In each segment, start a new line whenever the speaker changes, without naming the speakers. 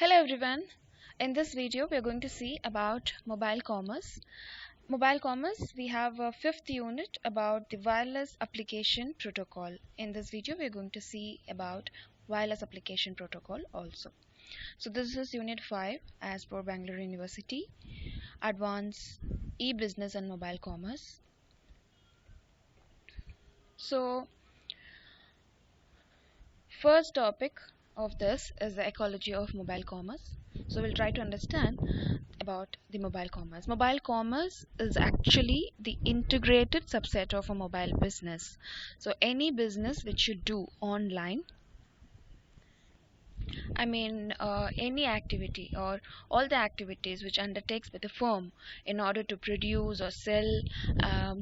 Hello everyone. In this video we are going to see about mobile commerce. Mobile commerce, we have a fifth unit about the wireless application protocol. In this video we are going to see about wireless application protocol also. So this is unit 5 as per Bangalore University, advanced e-business and mobile commerce. So first topic of this is the ecology of mobile commerce. So we'll try to understand about the mobile commerce. Mobile commerce is actually the integrated subset of a mobile business. So any business which you do online, any activity or all the activities which undertakes by the firm in order to produce or sell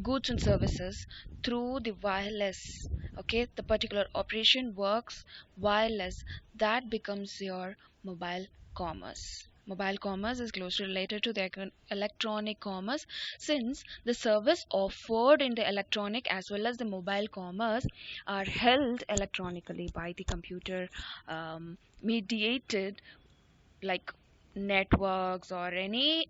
goods and services through the wireless. Okay, the particular operation works wireless. That becomes your mobile commerce. Mobile commerce is closely related to the electronic commerce, since the service offered in the electronic as well as the mobile commerce are held electronically by the computer mediated, like networks or any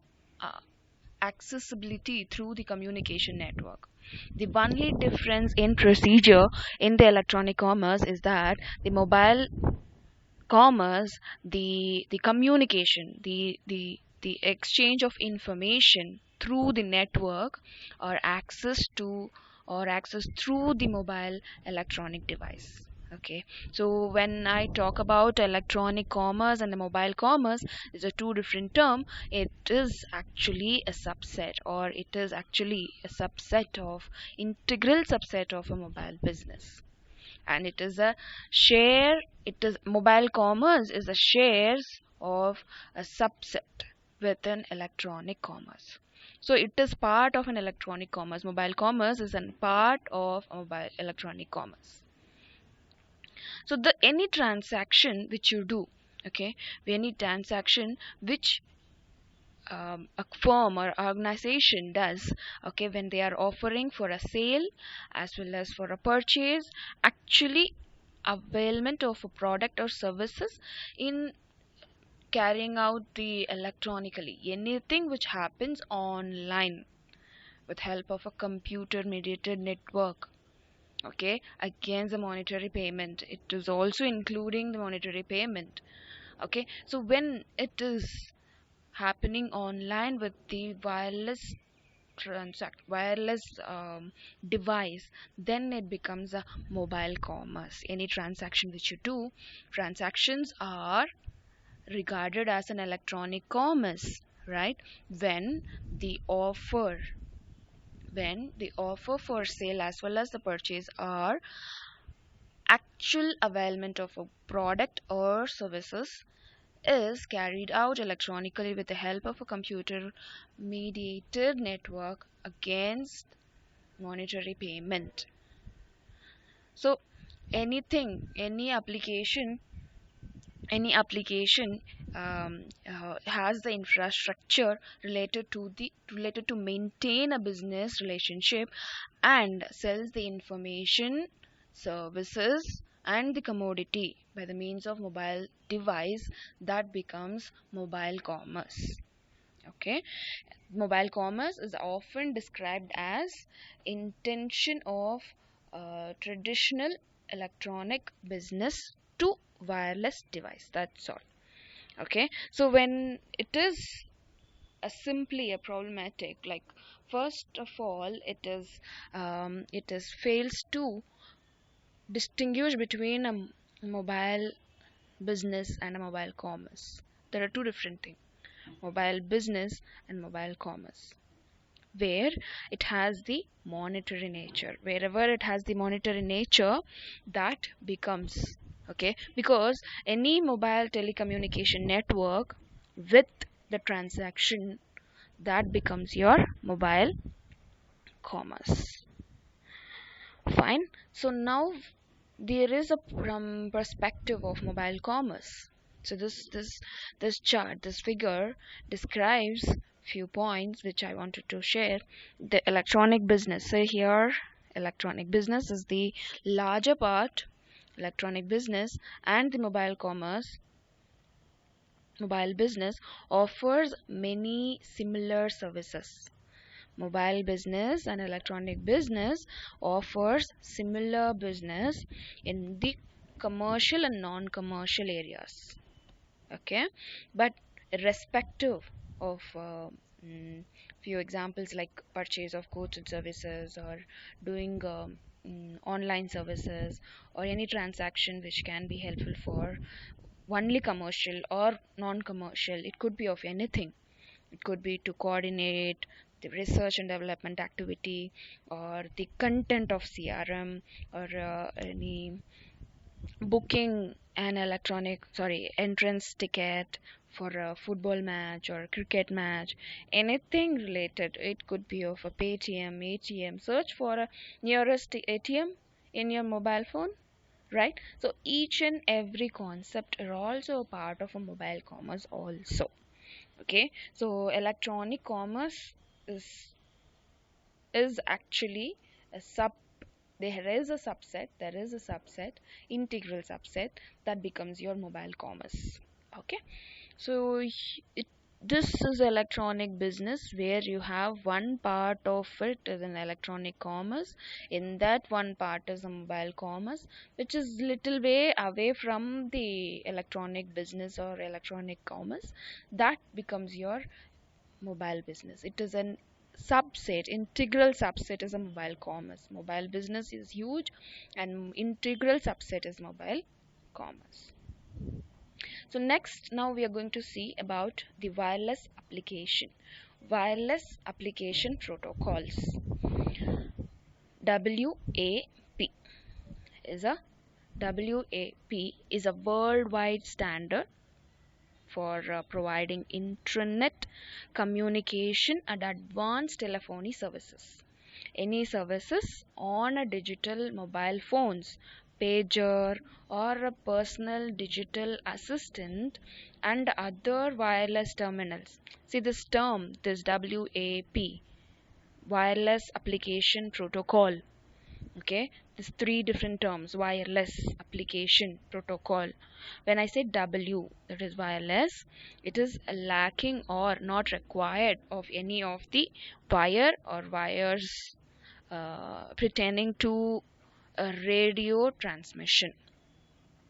accessibility through the communication network. The only difference in procedure in the electronic commerce is that the mobile commerce, the communication, the exchange of information through the network or access through the mobile electronic device. Okay, so when I talk about electronic commerce and the mobile commerce, is a two different term. It is actually a subset, or it is actually a subset of integral subset of a mobile business, and it is a share. It is mobile commerce is a shares of a subset within electronic commerce. So it is part of an electronic commerce. Mobile commerce is a part of mobile electronic commerce. So the any transaction which you do, okay, any transaction which a firm or organization does, okay, when they are offering for a sale as well as for a purchase, actually availment of a product or services in carrying out the electronically, anything which happens online with help of a computer mediated network, okay, against the monetary payment. It is also including the monetary payment. Okay, so when it is happening online with the wireless device, then it becomes a mobile commerce. Any transaction which you do, transactions are regarded as an electronic commerce, right? when the offer when the offer for sale as well as the purchase are actual availment of a product or services is carried out electronically with the help of a computer mediated network against monetary payment. So anything, any application has the infrastructure related to maintain a business relationship and sells the information, services and the commodity by the means of mobile device, that becomes mobile commerce. Okay, mobile commerce is often described as intention of traditional electronic business to wireless device. That's all. Okay, so when it is simply a problematic, like first of all it is fails to distinguish between a mobile business and a mobile commerce. There are two different things, mobile business and mobile commerce, where it has the monetary nature. Wherever it has the monetary nature, that becomes, okay, because any mobile telecommunication network with the transaction, that becomes your mobile commerce. Fine. So now there is a perspective of mobile commerce. So this chart, this figure describes few points which I wanted to share. The electronic business. So here electronic business is the larger part, electronic business, and the mobile commerce mobile business offers many similar services. Mobile business and electronic business offers similar business in the commercial and non-commercial areas. Okay, but irrespective of few examples like purchase of goods and services, or doing online services, or any transaction which can be helpful for only commercial or non-commercial, it could be of anything. It could be to coordinate the research and development activity, or the content of CRM, or any booking an electronic entrance ticket for a football match or cricket match, anything related. It could be of a Paytm, ATM, search for a nearest ATM in your mobile phone, right? So each and every concept are also a part of a mobile commerce also. Okay, so electronic commerce is actually a sub there is a subset, integral subset, that becomes your mobile commerce. Okay, so this is electronic business where you have one part of it is an electronic commerce. In that one part is a mobile commerce, which is little way away from the electronic business or electronic commerce. That becomes your mobile business. It is an subset, integral subset is a mobile commerce. Mobile business is huge, and integral subset is mobile commerce. So next, now we are going to see about the wireless application. Wireless application protocols. WAP is a WAP is a worldwide standard for providing intranet communication and advanced telephony services. Any services on a digital mobile phones, pager, or a personal digital assistant, and other wireless terminals. See this term, this WAP, wireless application protocol. Okay, these three different terms: wireless application protocol. When I say W, that is wireless, it is lacking or not required of any of the wire or wires pertaining to a radio transmission.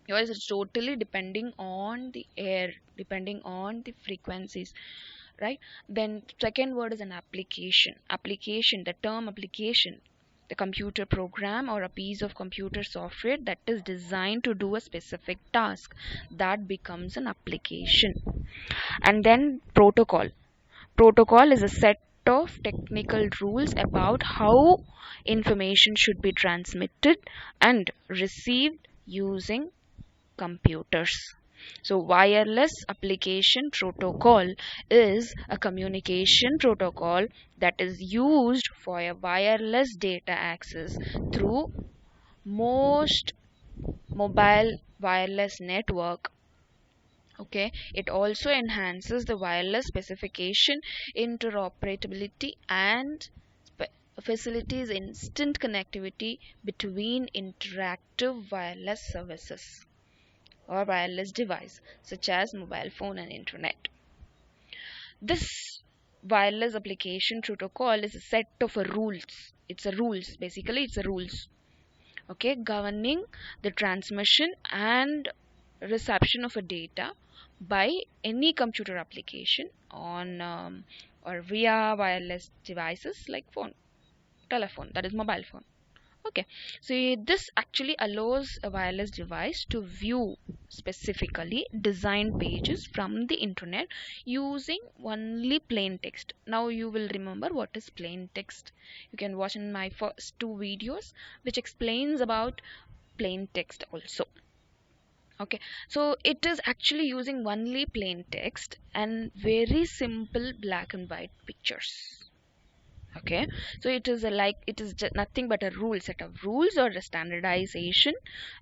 Yours is totally depending on the air, depending on the frequencies, right? Then second word is an application. Application, the term application, the computer program or a piece of computer software that is designed to do a specific task, that becomes an application. And then protocol. Protocol is a set of technical rules about how information should be transmitted and received using computers. So wireless application protocol is a communication protocol that is used for a wireless data access through most mobile wireless network. Okay, it also enhances the wireless specification, interoperability, and facilitates instant connectivity between interactive wireless services or wireless device such as mobile phone and internet. This wireless application protocol is a set of rules. It's a rules, basically it's a rules, okay, governing the transmission and reception of a data by any computer application on or via wireless devices like phone, telephone, that is mobile phone. Okay, so this actually allows a wireless device to view specifically designed pages from the internet using only plain text. Now you will remember what is plain text. You can watch in my first two videos which explains about plain text also. Okay, so it is actually using only plain text and very simple black and white pictures. Okay, so it is nothing but a rule set of rules, or a standardization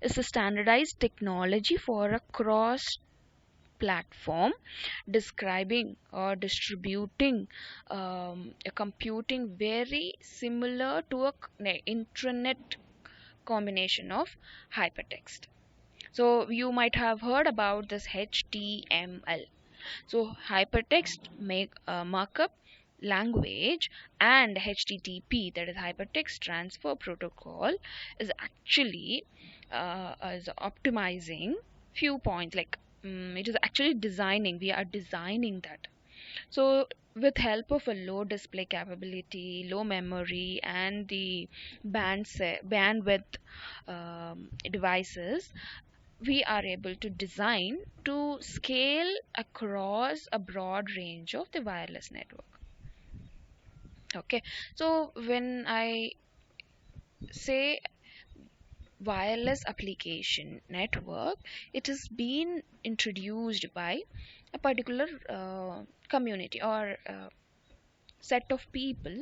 is a standardized technology for a cross platform describing or distributing a computing very similar to a intranet combination of hypertext. So you might have heard about this HTML. So hypertext make markup language and HTTP, that is hypertext transfer protocol, is actually is optimizing few points, like it is actually designing, we are designing that. So with help of a low display capability, low memory, and the bandwidth devices, we are able to design to scale across a broad range of the wireless network. Okay, so when I say wireless application network, it has been introduced by a particular community or set of people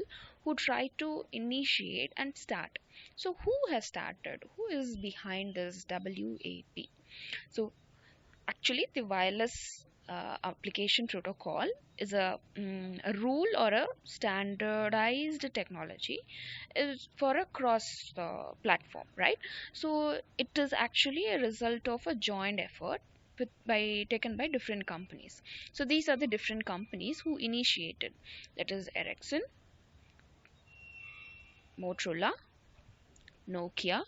who try to initiate and start. So who has started, who is behind this WAP? So actually the wireless application protocol is a rule or a standardized technology, is for a cross platform, right? So it is actually a result of a joint effort by taken by different companies. So these are the different companies who initiated, that is Ericsson, Motorola, Nokia,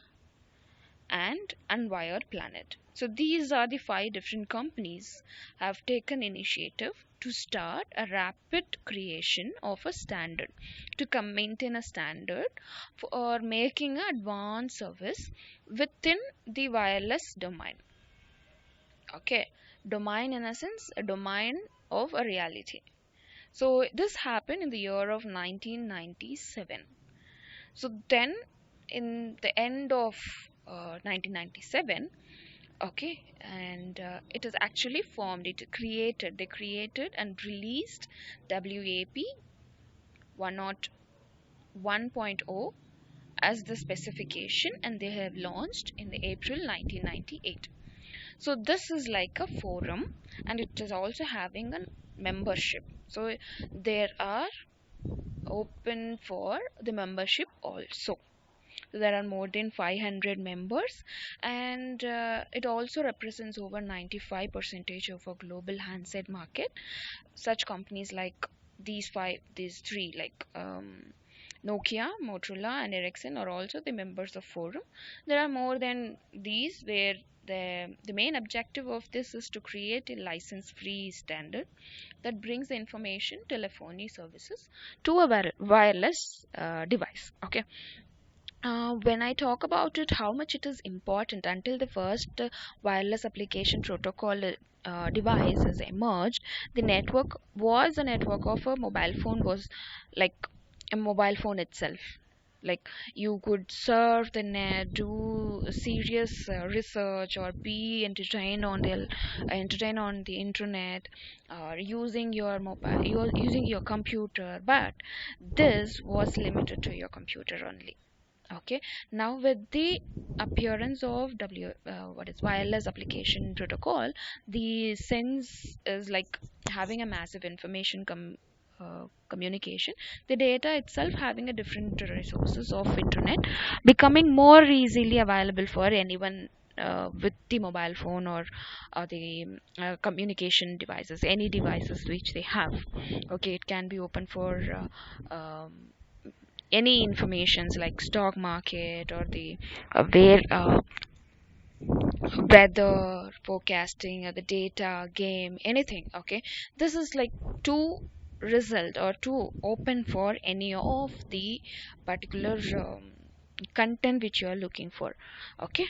and Unwired Planet. So these are the five different companies have taken initiative to start a rapid creation of a standard, to maintain a standard for making an advanced service within the wireless domain. Okay, domain in a sense, a domain of a reality. So this happened in the year of 1997. So then, in the end of 1997, okay, and it is actually formed. It created. They created and released WAP 1.0 as the specification, and they have launched in the April 1998. So this is like a forum, and it is also having a membership. So there are open for the membership also. So there are more than 500 members, and it also represents over 95 percentage of a global handset market. Such companies like these three, like Nokia, Motorola, and Ericsson, are also the members of forum. There are more than these, where the main objective of this is to create a license free standard that brings the information telephony services to a wireless device. Okay, when I talk about it, how much it is important, until the first wireless application protocol device has emerged, the network was a network of a mobile phone, was like a mobile phone itself. Like you could surf the net, do serious research, or be entertained on the internet, or using your mobile, you're using your computer, but this was limited to your computer only. Okay, now with the appearance of what is wireless application protocol, the sense is like having a massive information communication, the data itself having a different resources of internet, becoming more easily available for anyone with the mobile phone, or the communication devices, any devices which they have. Okay, it can be open for any informations like stock market, or the where weather forecasting, or the data game, anything. Okay, this is like to result or to open for any of the particular content which you are looking for. Okay,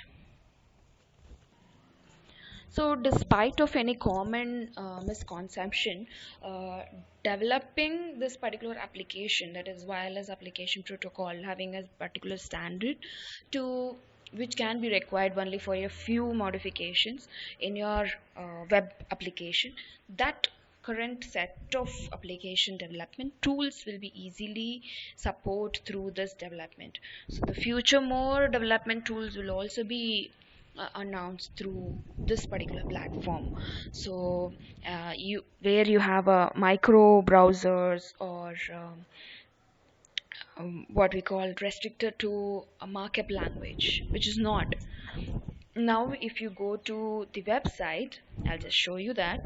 so despite of any common misconception, uh, developing this particular application, that is wireless application protocol, having a particular standard to which can be required only for a few modifications in your web application, that current set of application development tools will be easily support through this development. So the future more development tools will also be announced through this particular platform. So you where you have a micro browsers, or what we call restricted to a markup language, which is not. Now if you go to the website, I'll just show you that.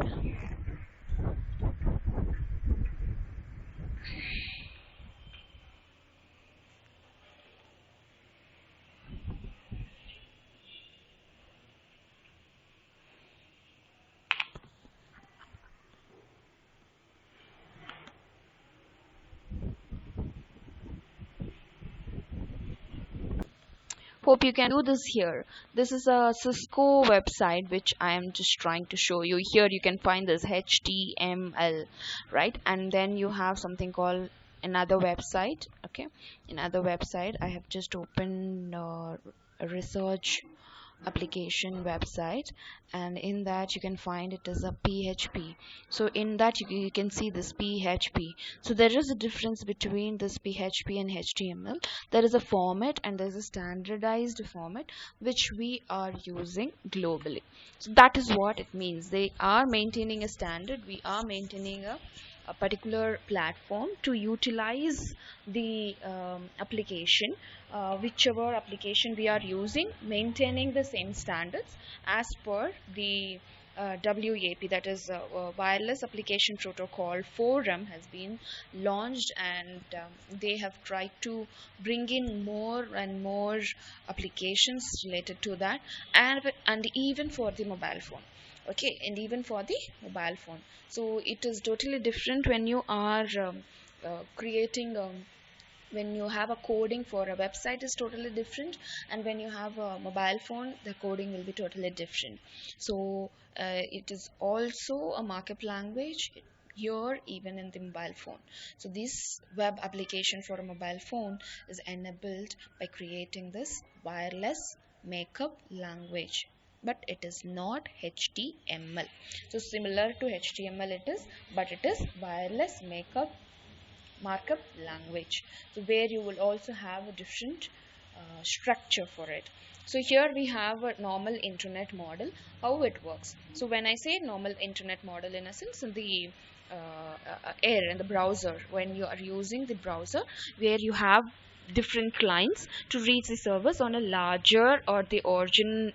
Hope you can do this here. This is a Cisco website which I am just trying to show you. Here you can find this HTML, right? And then you have something called another website. Okay, another website. I have just opened a research application website, and in that you can find it as a PHP. So in that you can see this PHP. So there is a difference between this PHP and HTML. There is a format and there is a standardized format which we are using globally. So that is what it means. They are maintaining a standard, we are maintaining a particular platform to utilize the application, whichever application we are using, maintaining the same standards as per the WAP, that is Wireless Application Protocol Forum, has been launched, and they have tried to bring in more and more applications related to that, and even for the mobile phone. Okay, and even for the mobile phone. So it is totally different when you are creating when you have a coding for a website is totally different, and when you have a mobile phone the coding will be totally different. So it is also a markup language here even in the mobile phone. So this web application for a mobile phone is enabled by creating this wireless markup language, but it is not HTML. So similar to HTML it is, but it is wireless markup language. So where you will also have a different structure for it. So here we have a normal internet model, how it works. So when I say normal internet model, in a sense, in the air in the browser, when you are using the browser, where you have different clients to reach the servers on a larger or the origin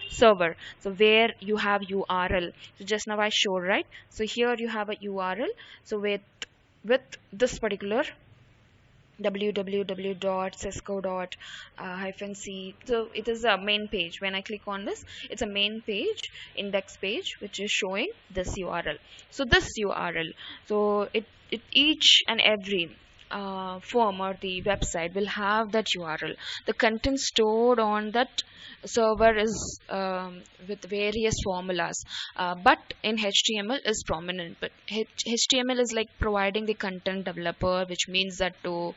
server. So where you have URL, so just now I showed, right? So here you have a URL. So with this particular www.cisco.c, so it is a main page. When I click on this, it's a main page, index page, which is showing this URL. So this URL, so it each and every form or the website will have that URL. The content stored on that server is with various formulas, but in HTML is prominent. But HTML is like providing the content developer, which means that to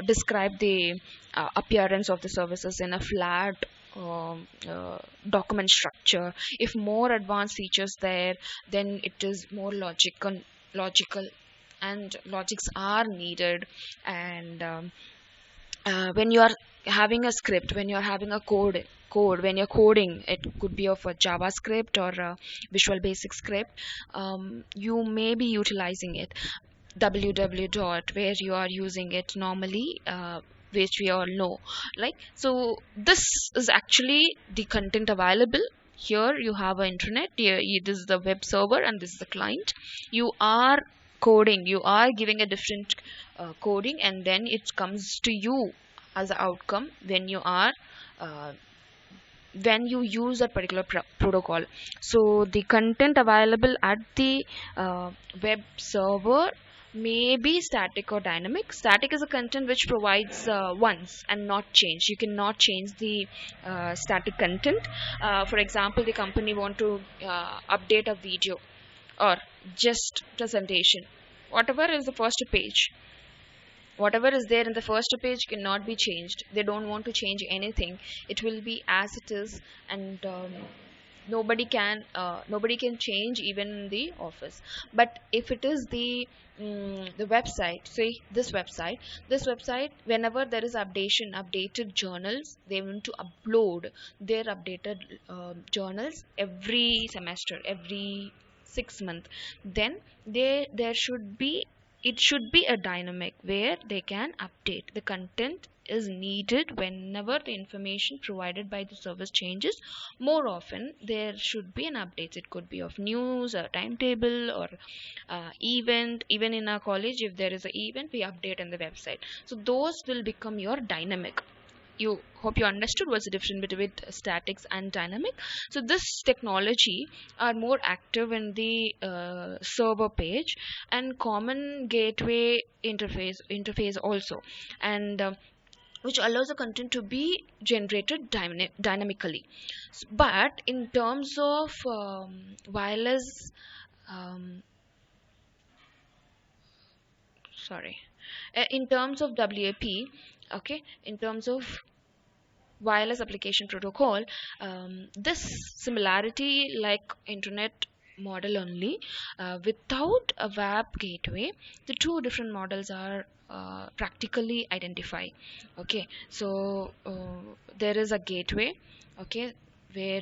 describe the appearance of the services in a flat document structure. If more advanced features there, then it is more logical and logics are needed. And when you are having a script, when you are having a when you're coding, it could be of a JavaScript or a Visual Basic script, you may be utilizing it www dot, where you are using it normally, which we all know. Like, so this is actually the content available. Here you have an internet, here this is the web server and this is the client. You are coding, you are giving a different coding, and then it comes to you as an outcome when you are when you use that particular protocol. So the content available at the web server may be static or dynamic. Static is a content which provides once and not change. You cannot change the static content. For example, the company want to update a video or just presentation. Whatever is the first page, whatever is there in the first page cannot be changed. They don't want to change anything. It will be as it is, and nobody can change even in the office. But if it is the website, say this website, whenever there is updated journals, they want to upload their updated journals every semester, every 6 months, then there should be, it should be a dynamic where they can update. The content is needed whenever the information provided by the service changes. More often there should be an update. It could be of news or timetable or event. Even in our college, if there is an event, we update on the website. So those will become your dynamic. You hope you understood what's the difference between statics and dynamic. So this technology are more active in the server page and common gateway interface also. And which allows the content to be generated dynamically. But in terms of wireless um, sorry in terms of WAP, okay, in terms of wireless application protocol, this similarity like internet model only, without a web gateway the two different models are practically identified. Okay, so there is a gateway, okay, where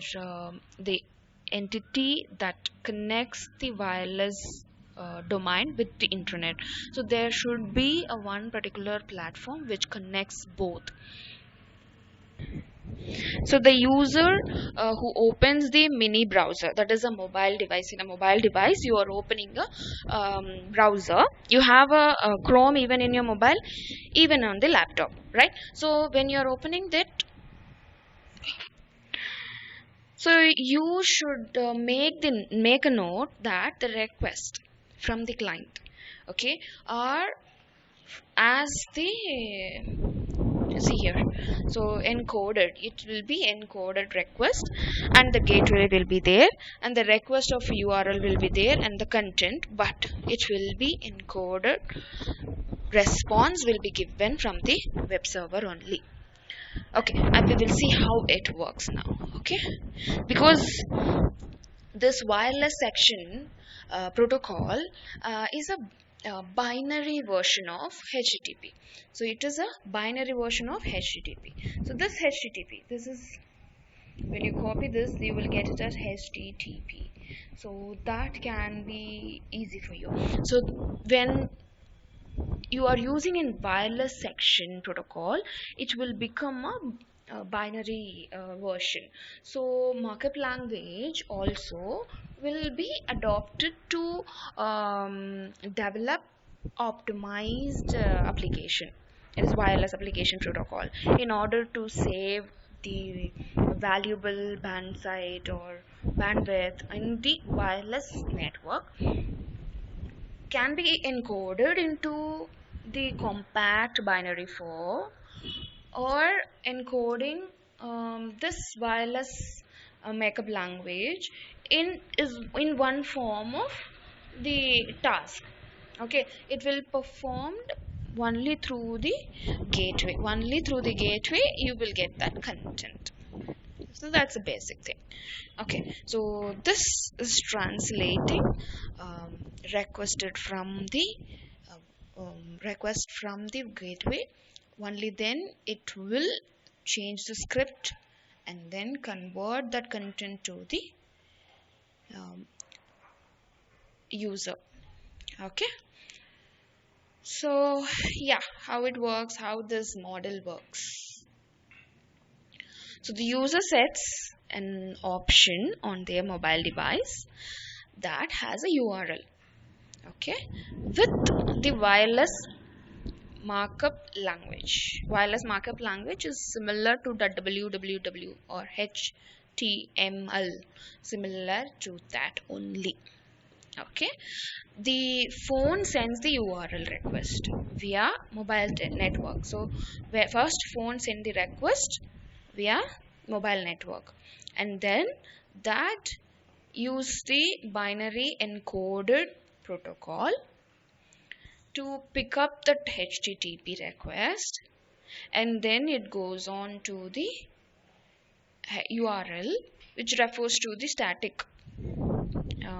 the entity that connects the wireless domain with the internet. So there should be a one particular platform which connects both. So the user who opens the mini browser, that is a mobile device. In a mobile device, you are opening a browser. You have a Chrome even in your mobile, even on the laptop, right? So when you are opening that, so you should make a note that the request from the client, okay, are as the see here, so encoded, it will be encoded request, and the gateway will be there, and the request of URL will be there, and the content, but it will be encoded. Response will be given from the web server only. Okay, and we will see how it works now. Okay, because this wireless section protocol is a binary version of HTTP. So it is a binary version of HTTP. So this HTTP, this is, when you copy this, you will get it as HTTP. So that can be easy for you. So when you are using in wireless section protocol, it will become a binary version. So markup language also will be adopted to develop optimized application. It is wireless application protocol, in order to save the valuable bandwidth or bandwidth in the wireless network, can be encoded into the compact binary form, or encoding this wireless markup language in one form of the task. Okay, it will performed only through the gateway. Only through the gateway you will get that content. So that's a basic thing. Okay, so this is translating requested from the request from the gateway. Only then it will change the script and then convert that content to the um, user. Okay, so yeah, how it works, how this model works. So the user sets an option on their mobile device that has a URL, okay, with the wireless markup language. Wireless markup language is similar to the www or HTML, similar to that only. Okay, the phone sends the URL request via mobile network. So where first phone send the request via mobile network, and then that use the binary encoded protocol to pick up the HTTP request, and then it goes on to the URL, which refers to the static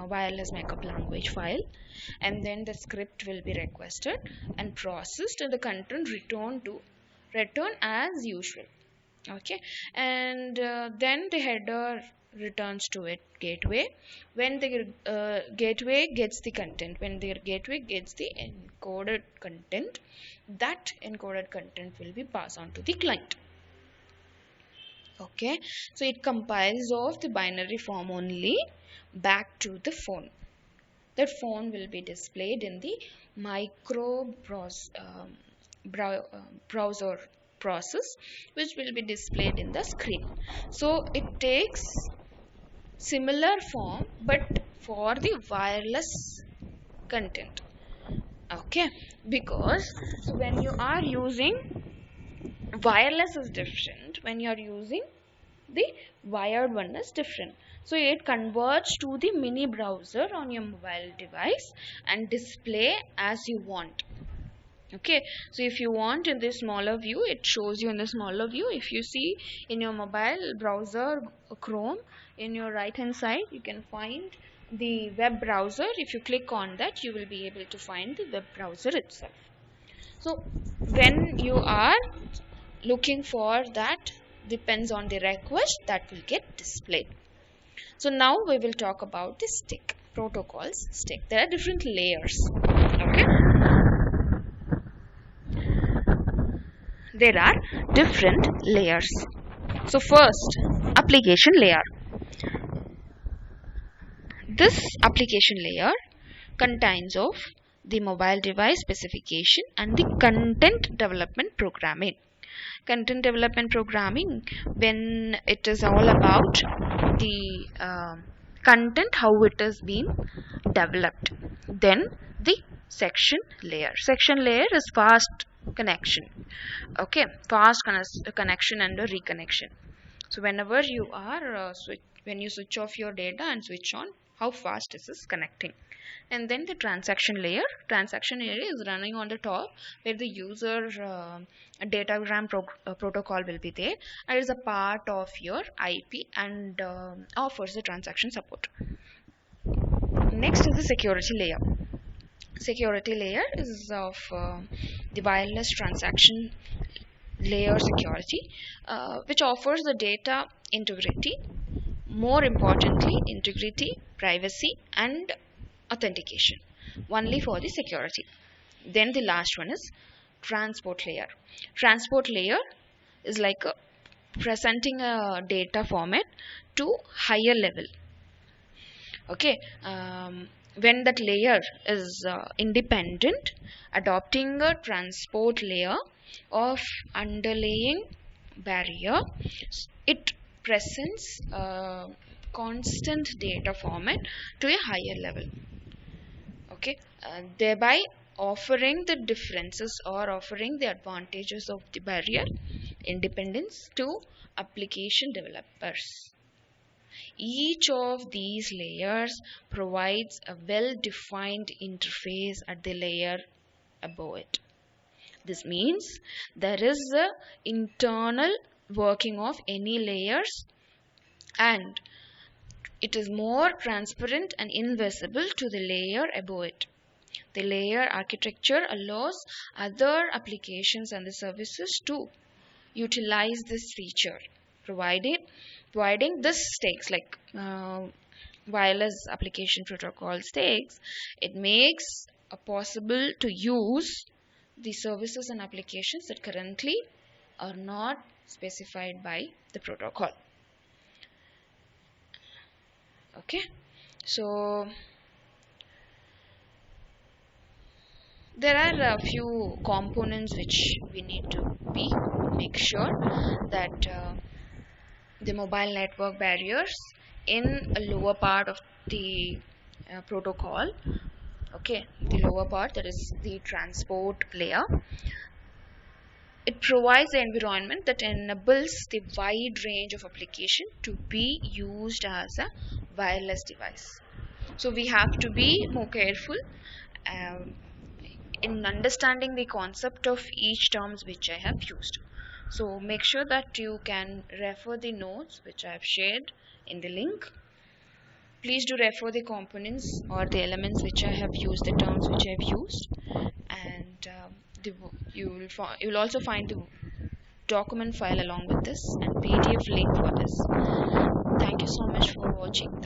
wireless markup language file, and then the script will be requested and processed, and the content return as usual. Okay, and then the header returns to it gateway. When the gateway gets the content, when the gateway gets the encoded content, that encoded content will be passed on to the client. Okay, so it compiles of the binary form only back to the phone. That phone will be displayed in the browser process, which will be displayed in the screen. So it takes similar form but for the wireless content. Okay, because when you are using Wireless is different. When you're using the wired one is different. So it converts to the mini browser on your mobile device and display as you want. Okay, so if you want in the smaller view, it shows you in the smaller view. If you see in your mobile browser Chrome, in your right hand side you can find the web browser. If you click on that, you will be able to find the web browser itself. So when you are looking for that, depends on the request, that will get displayed. So now we will talk about the stick protocols. Stick, there are different layers. Okay, there are different layers. So first, application layer. This application layer contains of the mobile device specification and the content development programming. Content development programming, when it is all about the content, how it is being developed. Then the section layer. Section layer is fast connection. Okay, fast connection and a reconnection. So whenever you are when you switch off your data and switch on, how fast this is connecting. And then the transaction layer. Transaction layer is running on the top, where the user datagram protocol will be there, and is a part of your IP and offers the transaction support. Next is the security layer. Security layer is of the wireless transaction layer security, which offers the data integrity, more importantly integrity, privacy and authentication, only for the security. Then the last one is transport layer. Transport layer is like presenting a data format to higher level. Okay, when that layer is independent, adopting a transport layer of underlying barrier, it presents a constant data format to a higher level. Okay, thereby offering the differences or offering the advantages of the barrier independence to application developers. Each of these layers provides a well-defined interface at the layer above it. This means there is a internal working of any layers, and it is more transparent and invisible to the layer above it. The layer architecture allows other applications and the services to utilize this feature, providing this stakes like wireless application protocol stakes. It makes possible to use the services and applications that currently are not specified by the protocol. Okay, so there are a few components which we need to make sure that the mobile network barriers in a lower part of the protocol. Okay, the lower part, that is the transport layer, it provides an environment that enables the wide range of application to be used as a wireless device. So we have to be more careful in understanding the concept of each terms which I have used. So make sure that you can refer the notes which I have shared in the link. Please do refer the components or the elements which I have used, the terms which I have used, and you will also find the document file along with this and PDF link for this. Thank you so much for watching.